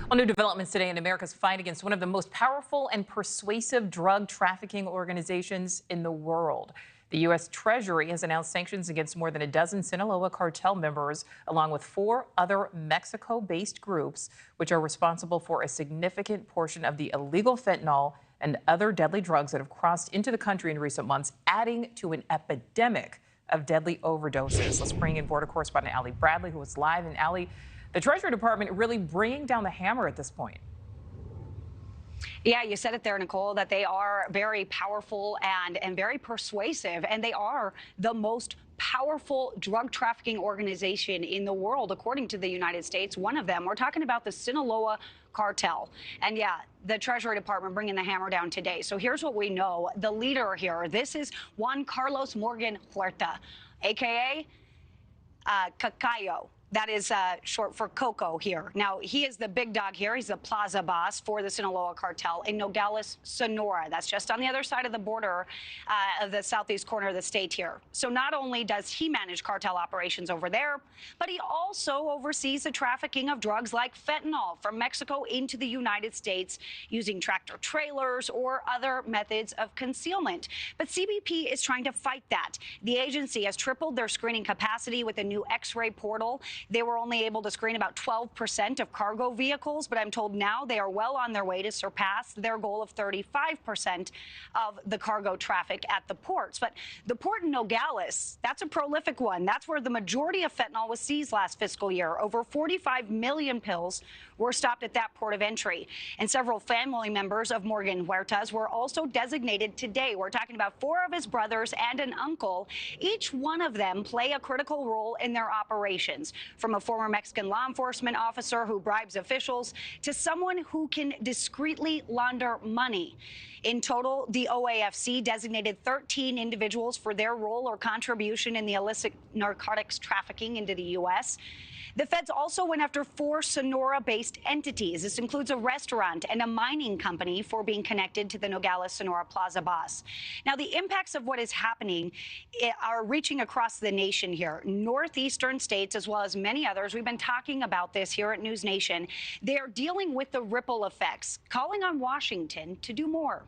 Well, new developments today in America's fight against one of the most powerful and persuasive drug trafficking organizations in the world. The U.S. Treasury has announced sanctions against more than a dozen Sinaloa cartel members, along with 4 other Mexico-based groups, which are responsible for a significant portion of the illegal fentanyl and other deadly drugs that have crossed into the country in recent months, adding to an epidemic of deadly overdoses. Let's bring in border correspondent Ali Bradley, who is live. And Ali, the Treasury Department really bringing down the hammer at this point. Yeah, you said it there, Nichole, that they are very powerful and very persuasive, and they are the most powerful drug trafficking organization in the world, according to the United States. One of them, we're talking about the Sinaloa Cartel. And yeah, the Treasury Department bringing the hammer down today. So here's what we know. The leader here, this is Juan Carlos Morgan Huerta, a.k.a. Cacayo. That is short for Coco here. Now, he is the big dog here. He's the plaza boss for the Sinaloa Cartel in Nogales, Sonora. That's just on the other side of the border of the southeast corner of the state here. So not only does he manage cartel operations over there, but he also oversees the trafficking of drugs like fentanyl from Mexico into the United States using tractor trailers or other methods of concealment. But CBP is trying to fight that. The agency has tripled their screening capacity with a new X-ray portal. They were only able to screen about 12% of cargo vehicles, but I'm told now they are well on their way to surpass their goal of 35% of the cargo traffic at the ports. But the port in Nogales, that's a prolific one. That's where the majority of fentanyl was seized last fiscal year. Over 45 million pills were stopped at that port of entry. And several family members of Morgan Huerta's were also designated today. We're talking about 4 of his brothers and an uncle. Each one of them play a critical role in their operations, from a former Mexican law enforcement officer who bribes officials to someone who can discreetly launder money. In total, the OAFC designated 13 individuals for their role or contribution in the illicit narcotics trafficking into the U.S. The feds also went after 4 Sonora-based entities. This includes a restaurant and a mining company for being connected to the Nogales Sonora Plaza boss. Now, the impacts of what is happening are reaching across the nation here. Northeastern states, as well as many others, we've been talking about this here at NewsNation. They are dealing with the ripple effects, calling on Washington to do more.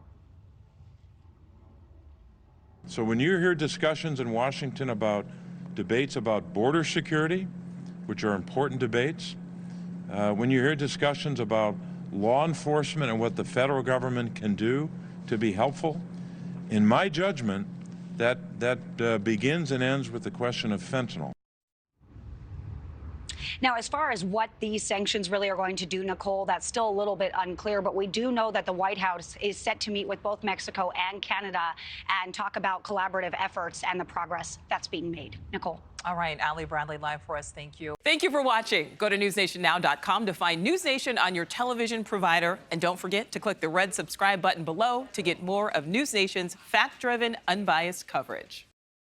So when you hear discussions in Washington about debates about border security, which are important debates, when you hear discussions about law enforcement and what the federal government can do to be helpful, in my judgment, that begins and ends with the question of fentanyl. Now, as far as what these sanctions really are going to do, Nichole, that's still a little bit unclear, but we do know that the White House is set to meet with both Mexico and Canada and talk about collaborative efforts and the progress that's being made. Nichole. All right, Ali Bradley live for us. Thank you. Thank you for watching. Go to newsnationnow.com to find News Nation on your television provider. And don't forget to click the red subscribe button below to get more of News Nation's fact-driven, unbiased coverage.